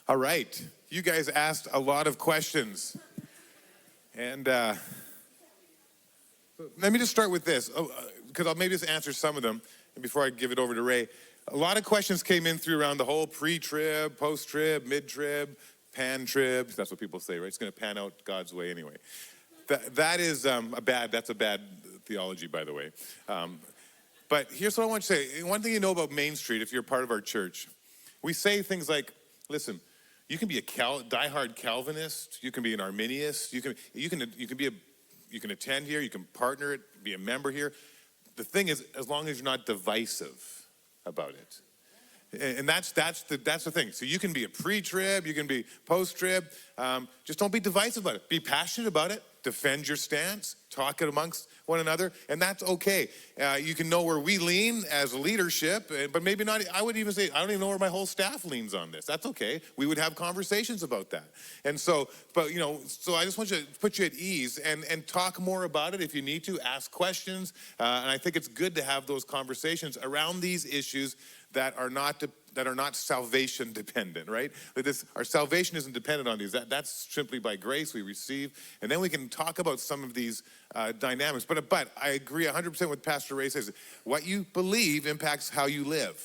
All right, you guys asked a lot of questions. And let me just start with this, because I'll maybe just answer some of them before I give it over to Ray. A lot of questions came in through around the whole pre-trib, post-trib, mid-trib, pan-trib. That's what people say, right? It's going to pan out God's way anyway. That's a bad theology, by the way. But here's what I want to say. One thing you know about Main Street, if you're part of our church, we say things like, listen, you can be a diehard Calvinist. You can be an Arminianist. You can attend here. You can partner it. Be a member here. The thing is, as long as you're not divisive about it, and that's the thing. So you can be a pre-trib. You can be post-trib. Just don't be divisive about it. Be passionate about it. Defend your stance. Talk it amongst one another, and that's okay. You can know where we lean as leadership, but maybe not. I would even say I don't even know where my whole staff leans on this. That's okay. We would have conversations about that. And so, so I just want you to put you at ease and talk more about it if you need to. Ask questions, and I think it's good to have those conversations around these issues that are not salvation dependent, right? Our salvation isn't dependent on these. That's simply by grace we receive, and then we can talk about some of these dynamics. But I agree 100% with Pastor Ray says. What you believe impacts how you live,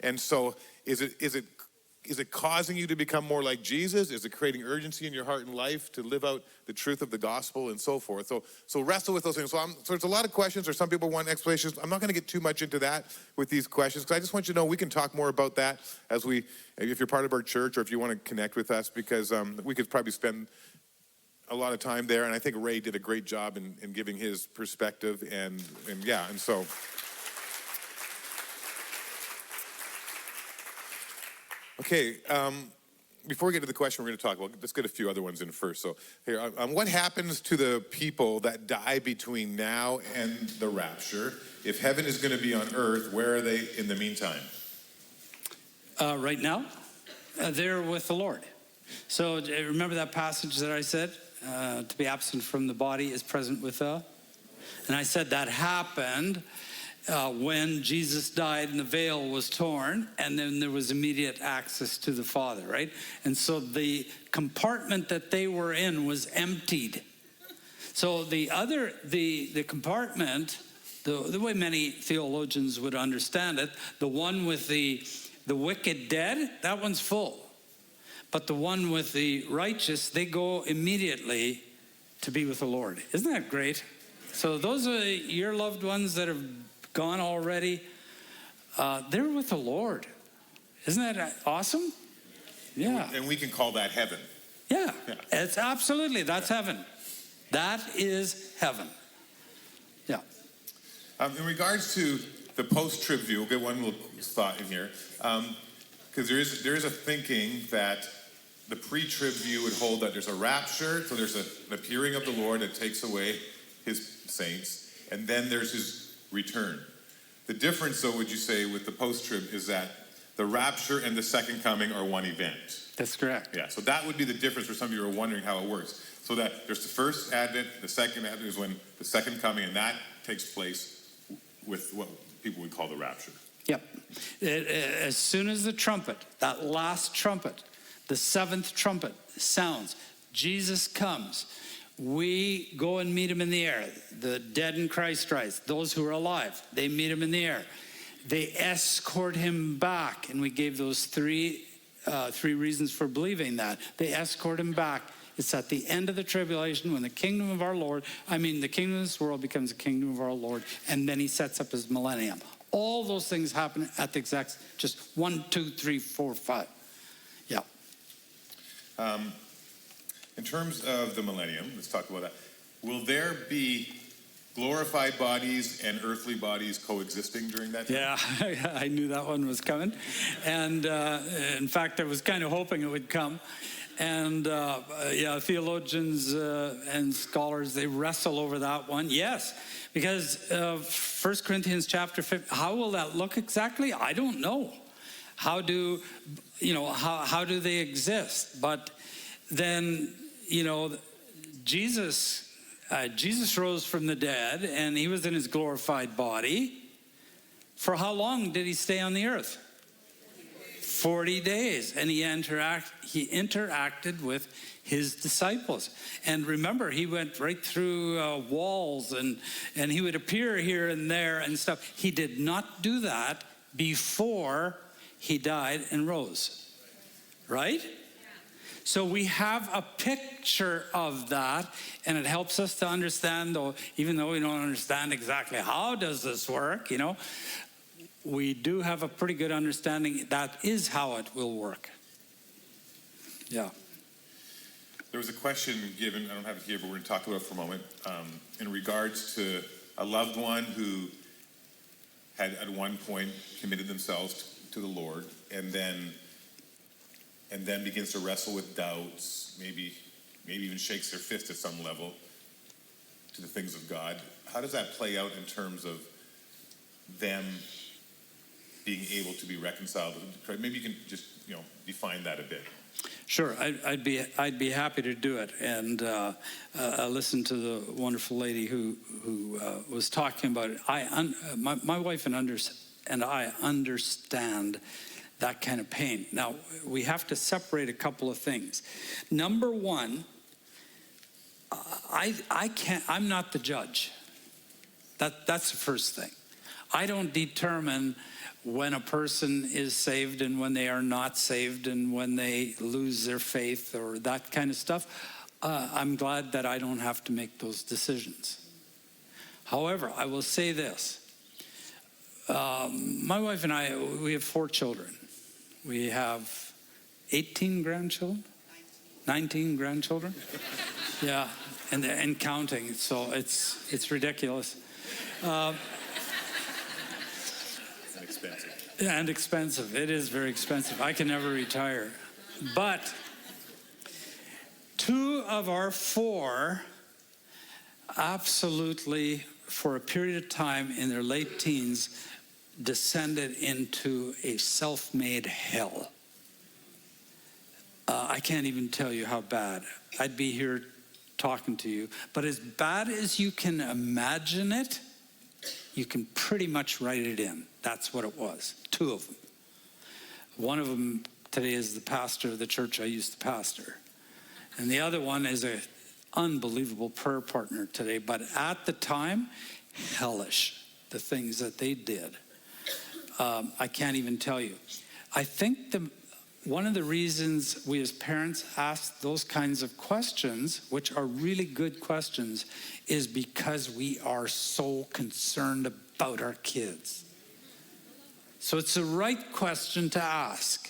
and so is it causing you to become more like Jesus? Is it creating urgency in your heart and life to live out the truth of the gospel and so forth? So wrestle with those things. So there's a lot of questions, or some people want explanations. I'm not going to get too much into that with these questions, because I just want you to know we can talk more about that if you're part of our church, or if you want to connect with us, because we could probably spend a lot of time there. And I think Ray did a great job in giving his perspective, and so. Okay, before we get to the question we're going to talk about, let's get a few other ones in first. So here, what happens to the people that die between now and the rapture? If heaven is going to be on earth, where are they in the meantime? Right now, they're with the Lord. So remember that passage that I said? To be absent from the body is present with the... And I said that happened when Jesus died and the veil was torn, and then there was immediate access to the Father, right? And so the compartment that they were in was emptied. So the compartment, the way many theologians would understand it, the one with the wicked dead, that one's full. But the one with the righteous, they go immediately to be with the Lord. Isn't that great? So those are your loved ones that have gone already. They're with the Lord. Isn't that awesome? Yeah. And we can call that heaven. Yeah. It's absolutely, that's heaven. That is heaven. Yeah. In regards to the post-trib view, we'll get one little thought in here. Because there is a thinking that the pre-trib view would hold that there's a rapture, so there's an appearing of the Lord that takes away his saints, and then there's his return. The difference, though, would you say, with the post-trib is that the rapture and the second coming are one event. That's correct. Yeah, so that would be the difference for some of you who are wondering how it works. So that there's the first advent, the second advent is when the second coming, and that takes place with what people would call the rapture. Yep. As soon as the trumpet, that last trumpet, the seventh trumpet sounds, Jesus comes. We go and meet him in the air. The dead in Christ rise. Those who are alive, they meet him in the air. They escort him back. And we gave those three reasons for believing that. They escort him back. It's at the end of the tribulation when the kingdom of the kingdom of this world becomes the kingdom of our Lord. And then he sets up his millennium. All those things happen at the exact, just 1, 2, 3, 4, 5. Yeah. In terms of the millennium, let's talk about that. Will there be glorified bodies and earthly bodies coexisting during that time? Yeah, I knew that one was coming. And in fact, I was kind of hoping it would come. And theologians and scholars, they wrestle over that one. Yes, because 1 Corinthians chapter 5, how will that look exactly? I don't know. How do they exist? But then, Jesus rose from the dead, and he was in his glorified body. For how long did he stay on the earth? 40 days, and he interacted with his disciples. And remember, he went right through walls, and he would appear here and there and stuff. He did not do that before he died and rose, right? So we have a picture of that, and it helps us to understand, though, even though we don't understand exactly how does this work, we do have a pretty good understanding that is how it will work. Yeah. There was a question given, I don't have it here, but we're going to talk about it for a moment, in regards to a loved one who had at one point committed themselves to the Lord, and then begins to wrestle with doubts, maybe even shakes their fist at some level to the things of God. How does that play out in terms of them being able to be reconciled? Maybe you can just define that a bit. Sure, I'd be happy to do it. And I listened to the wonderful lady who was talking about it. My wife and I understand that kind of pain. Now, we have to separate a couple of things. Number one, I'm not the judge. That's the first thing. I don't determine when a person is saved and when they are not saved and when they lose their faith or that kind of stuff. I'm glad that I don't have to make those decisions. However, I will say this. My wife and I, we have 4 children. We have 18 grandchildren? 19 grandchildren? Yeah, and counting, so it's ridiculous. Expensive. Yeah, and expensive. It is very expensive. I can never retire. But 2 of our 4 absolutely, for a period of time in their late teens, descended into a self-made hell. I can't even tell you how bad. I'd be here talking to you. But as bad as you can imagine it, you can pretty much write it in. That's what it was. 2 of them. One of them today is the pastor of the church I used to pastor. And the other one is an unbelievable prayer partner today. But at the time, hellish, the things that they did. I can't even tell you. I think one of the reasons we as parents ask those kinds of questions, which are really good questions, is because we are so concerned about our kids. So it's the right question to ask.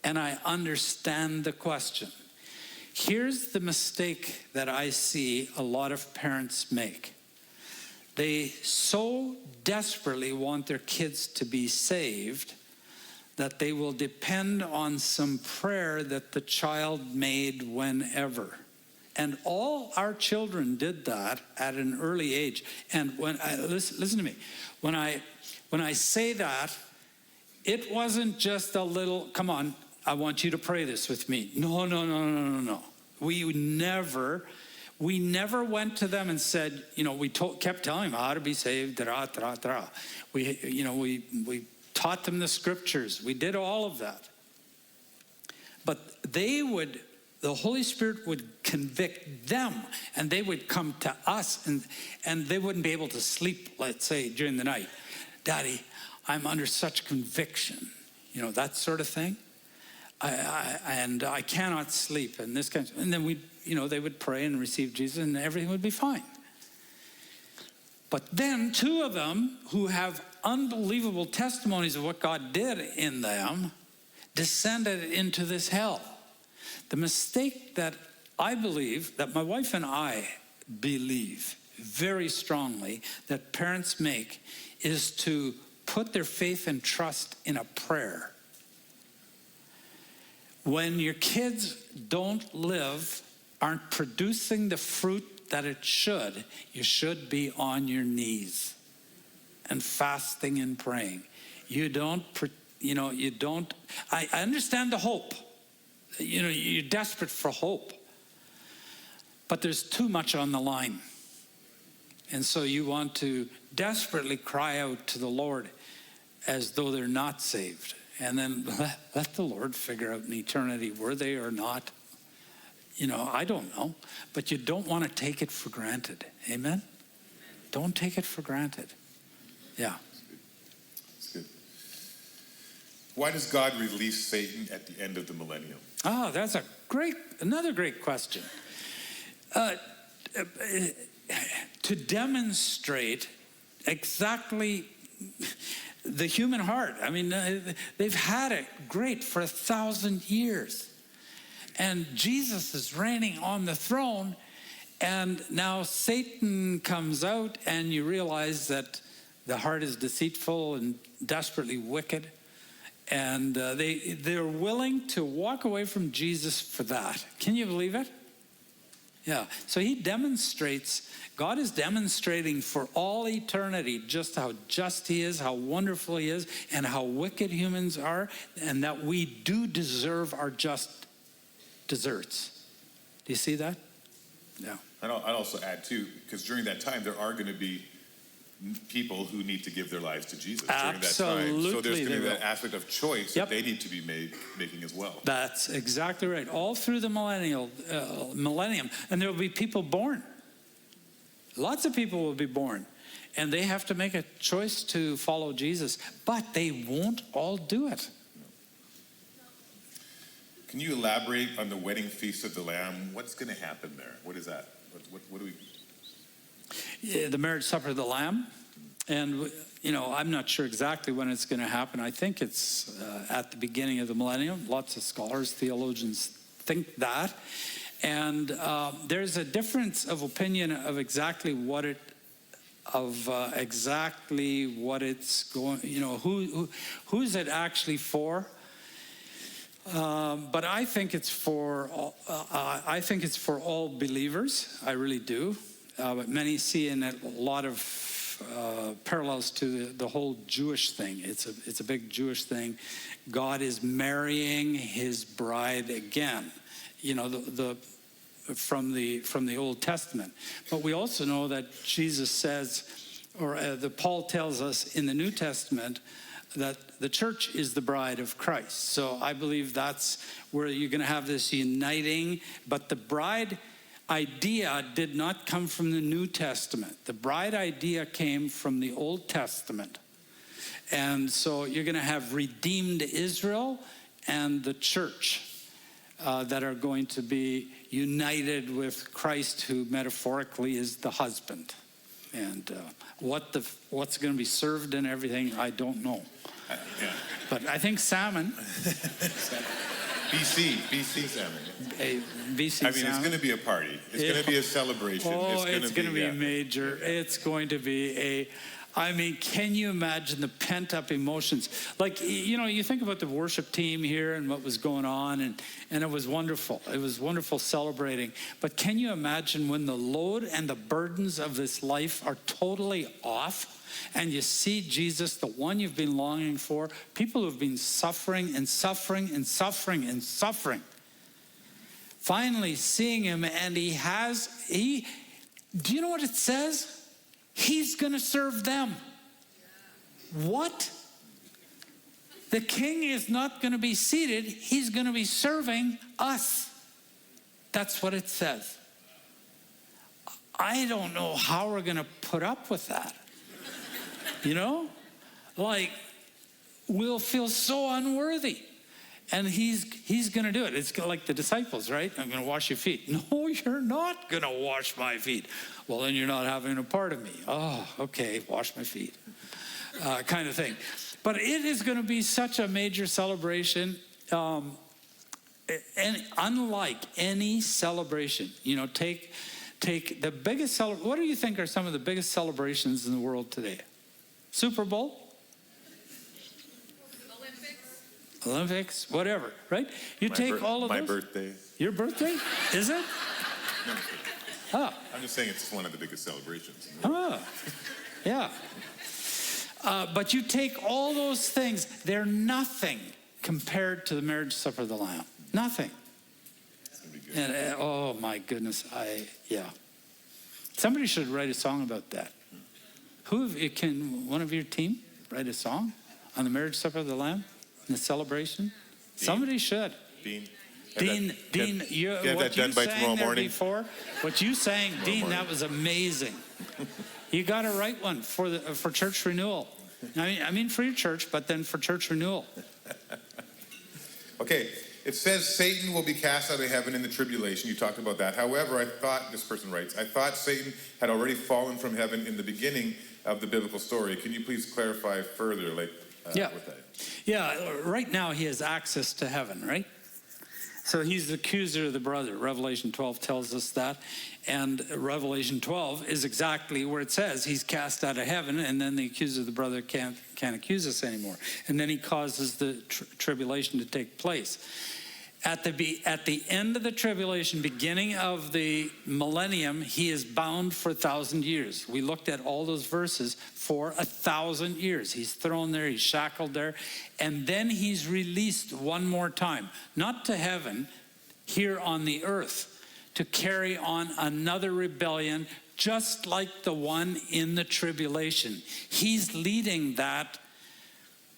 And I understand the question. Here's the mistake that I see a lot of parents make. They so desperately want their kids to be saved that they will depend on some prayer that the child made whenever. And all our children did that at an early age. And listen to me, when I say that, it wasn't just a little, come on, I want you to pray this with me. No. We never went to them and said, we kept telling them how to be saved. We taught them the scriptures. We did all of that. But the Holy Spirit would convict them, and they would come to us, and they wouldn't be able to sleep, let's say, during the night. Daddy, I'm under such conviction, that sort of thing. I cannot sleep, and this kind of, and then they would pray and receive Jesus, and everything would be fine. But then 2 of them who have unbelievable testimonies of what God did in them descended into this hell. The mistake that I believe, that my wife and I believe very strongly that parents make, is to put their faith and trust in a prayer. When your kids aren't producing the fruit that it should, you should be on your knees and fasting and praying. I understand the hope. You're desperate for hope. But there's too much on the line. And so you want to desperately cry out to the Lord as though they're not saved. And then let the Lord figure out in eternity, were they or not? I don't know. But you don't want to take it for granted. Amen? Don't take it for granted. Yeah. That's good. Why does God release Satan at the end of the millennium? Oh, that's another great question. To demonstrate exactly the human heart. I mean, they've had it great for 1,000 years. And Jesus is reigning on the throne. And now Satan comes out, and you realize that the heart is deceitful and desperately wicked. And they're willing to walk away from Jesus for that. Can you believe it? Yeah. So God is demonstrating for all eternity just how just he is, how wonderful he is, and how wicked humans are, and that we do deserve our just desserts. Do you see that? Yeah. I'd also add, too, because during that time, there are going to be people who need to give their lives to Jesus during that time. So there's going to be that aspect of choice that they need to be making as well. That's exactly right. All through the millennium, and there will be people born. Lots of people will be born, and they have to make a choice to follow Jesus, but they won't all do it. Can you elaborate on the wedding feast of the Lamb? What's going to happen there? What is that? What do we... The marriage supper of the Lamb. And, I'm not sure exactly when it's going to happen. I think it's at the beginning of the millennium. Lots of scholars, theologians think that. And there's a difference of opinion of exactly what it's going, who's it actually for? But I think it's for all believers. I really do. But many see in it a lot of parallels to the whole Jewish thing. It's a big Jewish thing. God is marrying his bride again. From the Old Testament. But we also know that Jesus says, or Paul tells us in the New Testament, that the church is the bride of Christ. So I believe that's where you're going to have this uniting. But the bride idea did not come from the New Testament. The bride idea came from the Old Testament. And so you're going to have redeemed Israel and the church that are going to be united with Christ, who metaphorically is the husband. And what's going to be served and everything, I don't know. Yeah. But I think salmon. BC salmon. BC salmon. It's going to be a party. It's going to be a celebration. It's going to be major. It's going to be can you imagine the pent-up emotions? Like, you think about the worship team here and what was going on, and it was wonderful. It was wonderful celebrating. But can you imagine when the load and the burdens of this life are totally off, and you see Jesus, the one you've been longing for, people who've been suffering and suffering and suffering and suffering, finally seeing him, and do you know what it says? He's going to serve them. What? The king is not going to be seated. He's going to be serving us. That's what it says. I don't know how we're going to put up with that. We'll feel so unworthy. And he's going to do it. It's like the disciples, right? I'm going to wash your feet. No, you're not going to wash my feet. Well, then you're not having a part of me. Oh, okay, wash my feet. Kind of thing. But it is going to be such a major celebration. And unlike any celebration, take the biggest what do you think are some of the biggest celebrations in the world today? Super Bowl? Olympics, whatever, right? You take all of those. My birthday. Your birthday? Is it? No, Oh. I'm just saying it's one of the biggest celebrations. Yeah. But you take all those things, they're nothing compared to the marriage supper of the Lamb. Nothing. It's gonna be good. And oh my goodness, somebody should write a song about that. Can one of your team write a song on the marriage supper of the Lamb? in the celebration? Somebody should. Dean? Dean, Get what that done you by sang tomorrow there morning. before, what you sang, Dean, morning. that was amazing. You got to write one for church renewal. I mean for your church, but then for church renewal. Okay, it says Satan will be cast out of heaven in the tribulation. You talked about that. However, this person writes, I thought Satan had already fallen from heaven in the beginning of the biblical story. Can you please clarify further with that? Yeah, right now he has access to heaven, right? So he's the accuser of the brother. Revelation 12 tells us that. And Revelation 12 is exactly where it says he's cast out of heaven, and then the accuser of the brother can't accuse us anymore. And then he causes the tribulation to take place. At the end of the tribulation, beginning of the millennium, he is bound for 1,000 years. We looked at all those verses for 1,000 years. He's thrown there, he's shackled there, and then he's released one more time, not to heaven, here on the earth, to carry on another rebellion, just like the one in the tribulation. He's leading that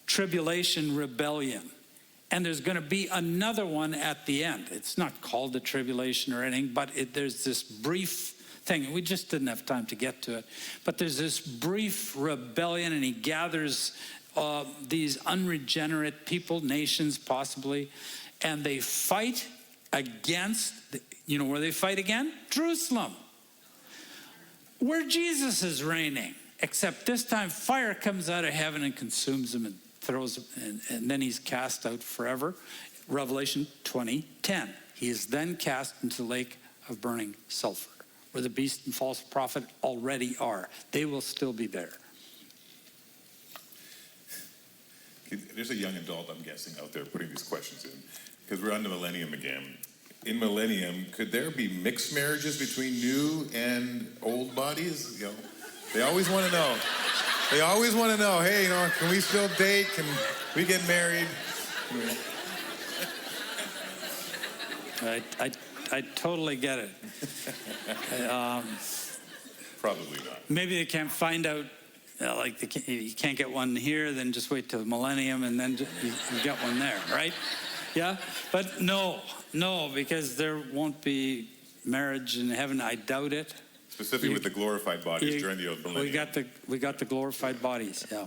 tribulation rebellion. And there's going to be another one at the end. It's not called the tribulation or anything, but there's this brief thing. We just didn't have time to get to it. But there's this brief rebellion, and he gathers these unregenerate people, nations possibly, and they fight against, where they fight again? Jerusalem, where Jesus is reigning. Except this time fire comes out of heaven and consumes them and throws him, and then he's cast out forever. Revelation 20:10. He is then cast into the lake of burning sulfur, where the beast and false prophet already are. They will still be there. There's a young adult, I'm guessing, out there putting these questions in, because we're on the millennium again. In millennium, could there be mixed marriages between new and old bodies? They always want to know. They always want to know, hey, can we still date? Can we get married? I totally get it. Probably not. Maybe they can't find out, you can't get one here, then just wait till the millennium, and then you get one there, right? Yeah? But no, because there won't be marriage in heaven. I doubt it. Specifically with the glorified bodies during the millennium. We got the glorified bodies, yeah.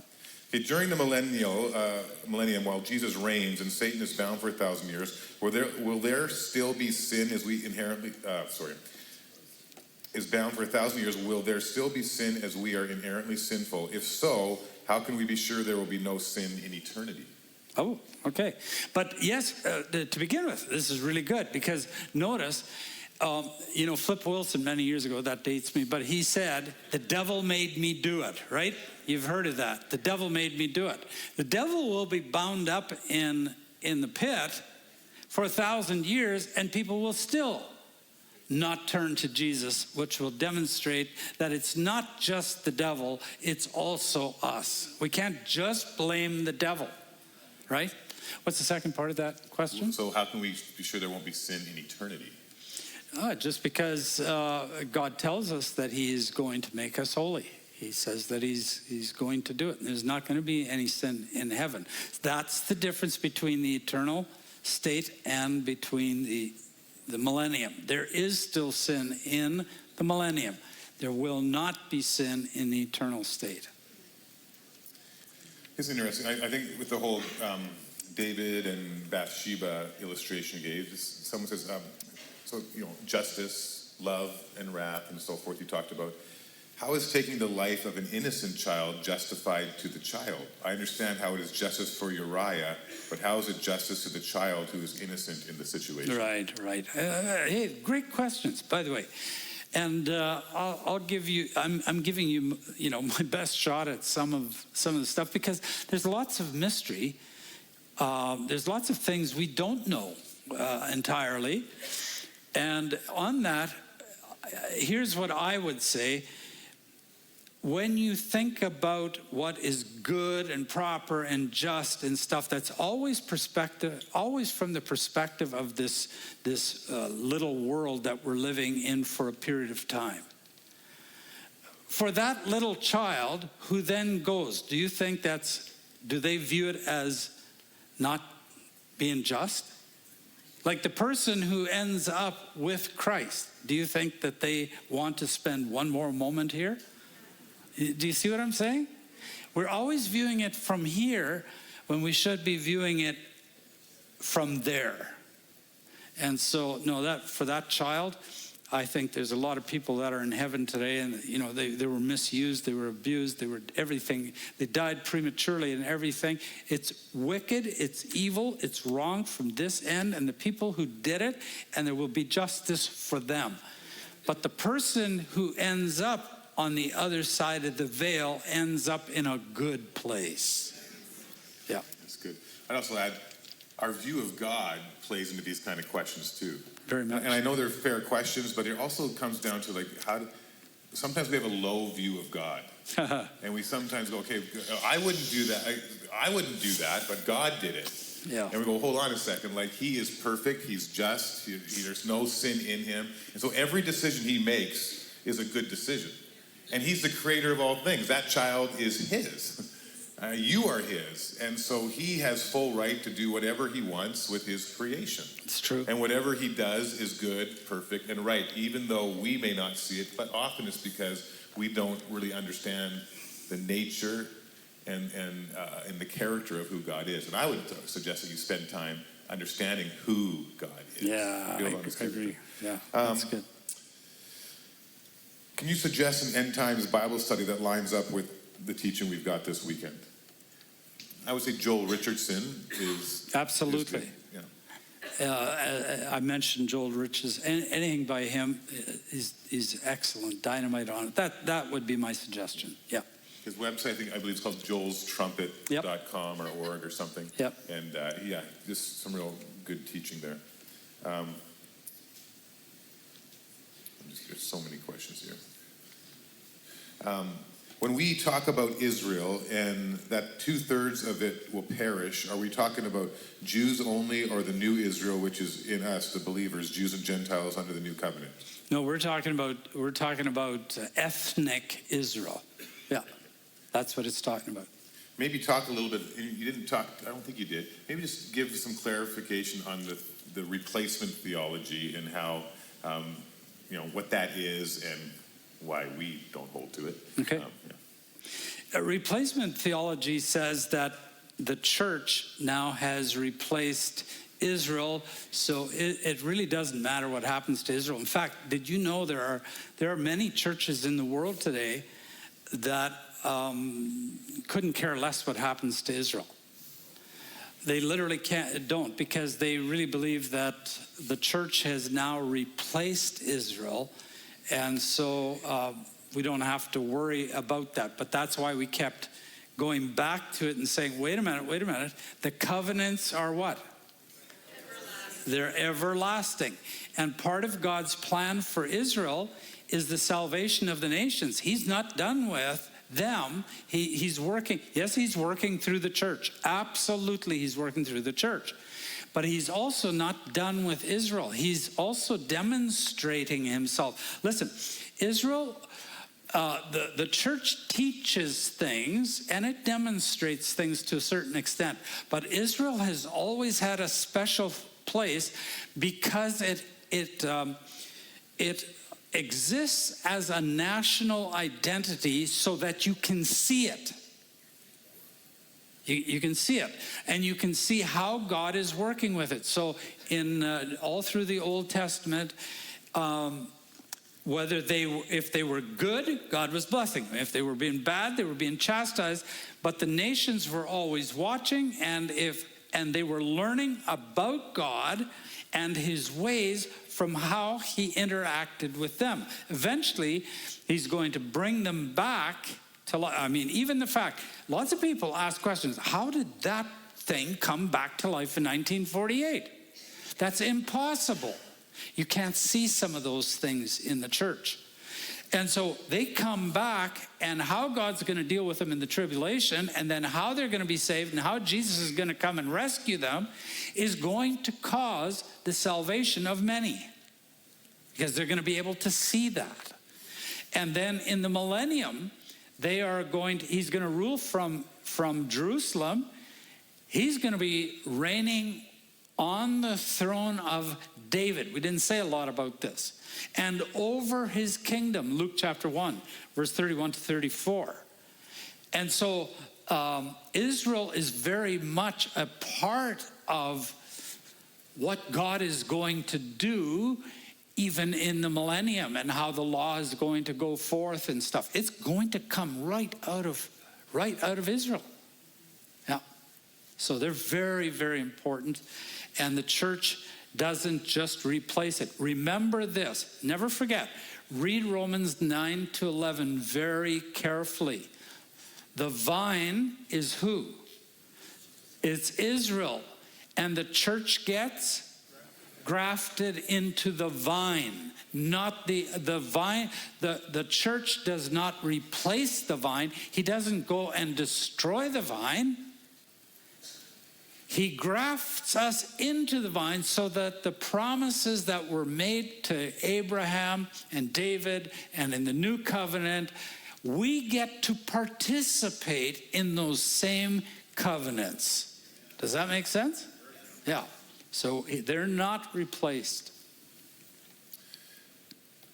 Okay, during the millennium, while Jesus reigns and Satan is bound for 1,000 years, will there still be sin as we inherently, is bound for 1,000 years, will there still be sin as we are inherently sinful? If so, how can we be sure there will be no sin in eternity? Oh, okay. But yes, to begin with, this is really good, because notice, Flip Wilson many years ago, that dates me, but he said, the devil made me do it, right? You've heard of that. The devil made me do it. The devil will be bound up in the pit for 1,000 years, and people will still not turn to Jesus, which will demonstrate that it's not just the devil, it's also us. We can't just blame the devil, right? What's the second part of that question? So how can we be sure there won't be sin in eternity? Just because God tells us that he is going to make us holy. He says that he's going to do it. And there's not going to be any sin in heaven. That's the difference between the eternal state and between the millennium. There is still sin in the millennium. There will not be sin in the eternal state. It's interesting. I think with the whole David and Bathsheba illustration you gave, someone says, justice, love, and wrath, and so forth you talked about. How is taking the life of an innocent child justified to the child? I understand how it is justice for Uriah, but how is it justice to the child who is innocent in the situation? Right. Hey, great questions, by the way. And I'll give you. I'm giving you, my best shot at some of the stuff, because there's lots of mystery. There's lots of things we don't know entirely. And on that, here's what I would say. When you think about what is good and proper and just and stuff, that's always from the perspective of this little world that we're living in for a period of time. For that little child who then goes, do you think do they view it as not being just? Like the person who ends up with Christ, do you think that they want to spend one more moment here? Do you see what I'm saying? We're always viewing it from here when we should be viewing it from there. And so, no, that for that child, I think there's a lot of people that are in heaven today, and they were misused, they were abused, they were everything. They died prematurely and everything. It's wicked, it's evil, it's wrong from this end, and the people who did it, and there will be justice for them. But the person who ends up on the other side of the veil ends up in a good place. Yeah. That's good. I'd also add, our view of God plays into these kind of questions too. Very much. And I know they're fair questions, but it also comes down to sometimes we have a low view of God. And we sometimes go, okay, I wouldn't do that. I wouldn't do that, but God did it. Yeah. And we go, hold on a second, like he is perfect, he's just, there's no sin in him. And so every decision he makes is a good decision. And he's the creator of all things. That child is his. You are his. And so he has full right to do whatever he wants with his creation. It's true. And whatever he does is good, perfect, and right, even though we may not see it. But often it's because we don't really understand the nature and the character of who God is. And I would suggest that you spend time understanding who God is. Yeah, I agree. Yeah, that's good. Can you suggest an end times Bible study that lines up with the teaching we've got this weekend? I would say Joel Richardson is... Absolutely. Yeah. I mentioned Joel Richardson. Anything by him is excellent. Dynamite on it. That would be my suggestion. Yeah. His website, I believe it's called joelstrumpet.com or org or something. Yep. And just some real good teaching there. There's so many questions here. When we talk about Israel and that 2/3 of it will perish, are we talking about Jews only or the new Israel, which is in us, the believers, Jews and Gentiles under the new covenant? No, we're talking about ethnic Israel. Yeah, that's what it's talking about. Maybe talk a little bit. You didn't talk. I don't think you did. Maybe just give some clarification on the replacement theology and how what that is and why we don't hold to it. Okay. Replacement theology says that the church now has replaced Israel, so it really doesn't matter what happens to Israel. In fact, did you know there are many churches in the world today that couldn't care less what happens to Israel? They literally don't, because they really believe that the church has now replaced Israel, and so we don't have to worry about that. But that's why we kept going back to it and saying, wait a minute, the covenants are what? Everlasting. They're everlasting. And part of God's plan for Israel is the salvation of the nations. He's not done with them. He's working. Yes, he's working through the church. Absolutely, he's working through the church. But he's also not done with Israel. He's also demonstrating himself. Listen, Israel, the church teaches things and it demonstrates things to a certain extent. But Israel has always had a special place because it exists as a national identity so that you can see it. You can see it, and you can see how God is working with it. So in all through the Old Testament, if they were good, God was blessing them. If they were being bad, they were being chastised. But the nations were always watching, and they were learning about God and his ways from how he interacted with them. Eventually, he's going to bring them back to life. I mean, even the fact, lots of people ask questions, how did that thing come back to life in 1948? That's impossible. You can't see some of those things in the church. And so they come back, and how God's going to deal with them in the tribulation, and then how they're going to be saved, and how Jesus is going to come and rescue them, is going to cause the salvation of many, because they're going to be able to see that. And then in the millennium, he's going to rule from Jerusalem. He's going to be reigning on the throne of David. We didn't say a lot about this. And over his kingdom, Luke chapter 1, verse 31 to 34. And so Israel is very much a part of what God is going to do even in the millennium, and how the law is going to go forth and stuff. It's going to come right out of Israel. Yeah. So they're very, very important. And the church doesn't just replace it. Remember this. Never forget. Read Romans 9 to 11 very carefully. The vine is who? It's Israel. And the church gets grafted into the vine, not the vine. The church does not replace the vine. He doesn't go and destroy the vine. He grafts us into the vine so that the promises that were made to Abraham and David and in the new covenant, we get to participate in those same covenants. Does that make sense? Yeah. So they're not replaced.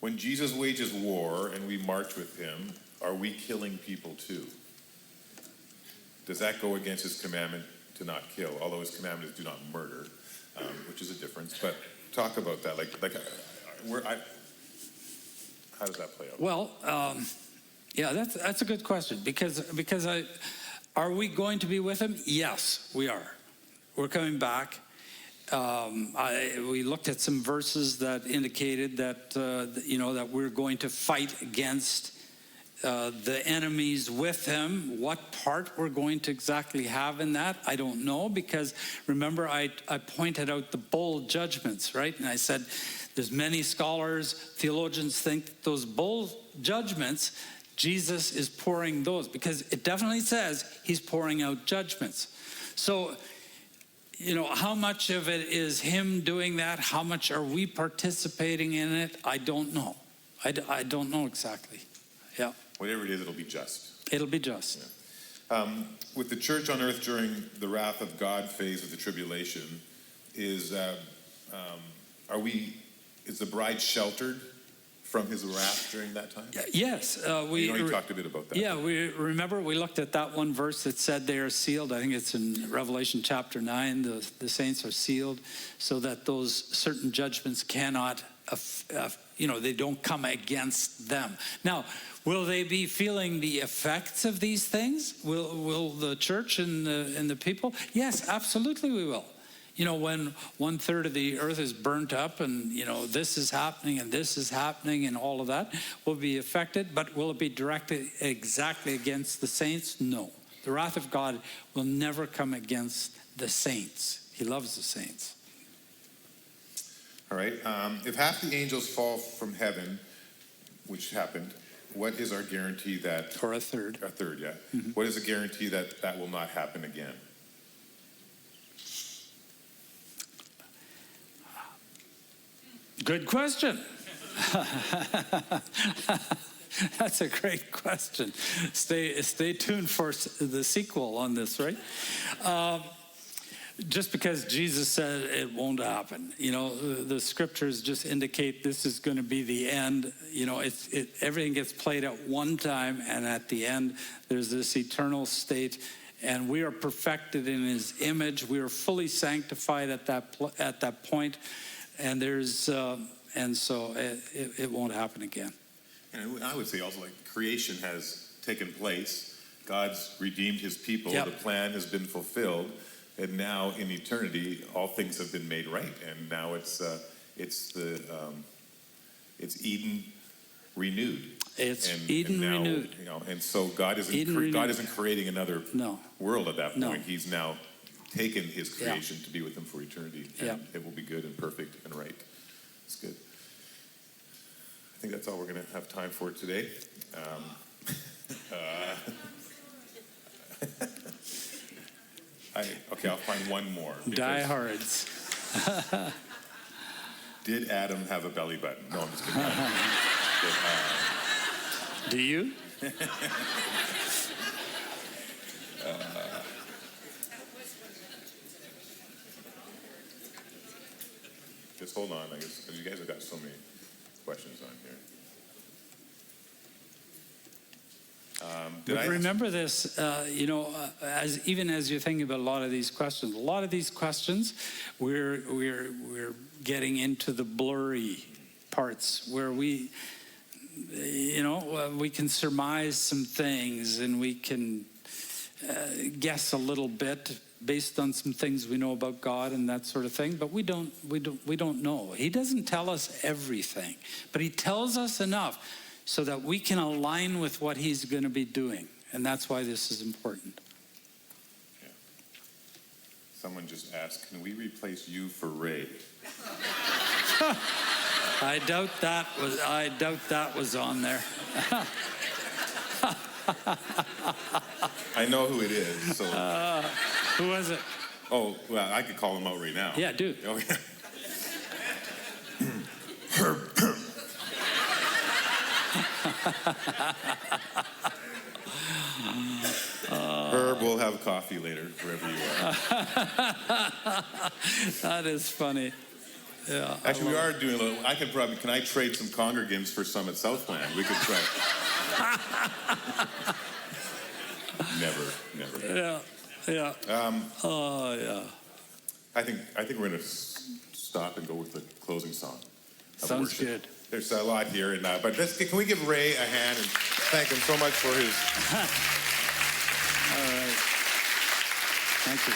When Jesus wages war and we march with him, are we killing people too? Does that go against his commandment to not kill? Although his commandment is do not murder, which is a difference. But talk about that. How does that play out? Well, yeah, that's a good question, because are we going to be with him? Yes, we are. We're coming back. We looked at some verses that indicated that that we're going to fight against the enemies with him. What part we're going to exactly have in that, I don't know, because remember I pointed out the bowl judgments, right? And I said there's many scholars, theologians think that those bowl judgments, Jesus is pouring those, because it definitely says he's pouring out judgments. So how much of it is him doing that? How much are we participating in it? I don't know. I don't know exactly. Yeah. Whatever it is, it'll be just. It'll be just. Yeah. With the church on earth during the wrath of God phase of the tribulation, is the bride sheltered from his wrath during that time? Yes. We talked a bit about that. Yeah, we looked at that one verse that said they are sealed. I think it's in Revelation chapter 9. The saints are sealed so that those certain judgments cannot, they don't come against them. Now, will they be feeling the effects of these things? Will the church and the people? Yes, absolutely we will. When 1/3 of the earth is burnt up and, this is happening and all of that will be affected, but will it be directed exactly against the saints? No. The wrath of God will never come against the saints. He loves the saints. All right. If half the angels fall from heaven, which happened, what is our guarantee that... Or a third. A third, yeah. Mm-hmm. What is the guarantee that will not happen again? Good question. That's a great question. Stay tuned for the sequel on this, right? Just because Jesus said it won't happen. The scriptures just indicate this is going to be the end. Everything gets played out one time, and at the end, there's this eternal state. And we are perfected in his image. We are fully sanctified at that point. And so it won't happen again. And I would say also, creation has taken place. God's redeemed his people. Yep. The plan has been fulfilled, and now in eternity, all things have been made right. And now it's Eden renewed. It's Eden renewed. And so God isn't creating another world at that point. No. He's now taken his creation to be with him for eternity, and it will be good and perfect and right. It's good. I think that's all we're going to have time for today. I'll find one more. Diehards. Did Adam have a belly button? No, I'm just kidding. Do you? Just hold on, I guess, because you guys have got so many questions on here. But remember this, even as you're thinking about a lot of these questions, we're getting into the blurry parts where we can surmise some things and we can guess a little bit based on some things we know about God and that sort of thing, but we don't know. He doesn't tell us everything, but he tells us enough so that we can align with what he's going to be doing, and that's why this is important. Yeah. Someone just asked, can we replace you for Ray? I doubt that was on there. I know who it is. So. Who was it? Oh, well, I could call him out right now. Yeah, do. Oh, yeah. Herb, we'll have coffee later, wherever you are. That is funny. Yeah. Actually, we are doing a little. Can I trade some congregants for some at Southland? We could try. Never. Yeah. Yeah. Yeah. I think we're going to stop and go with the closing song. Sounds good. There's a lot here, but can we give Ray a hand and thank him so much for his... All right. Thank you.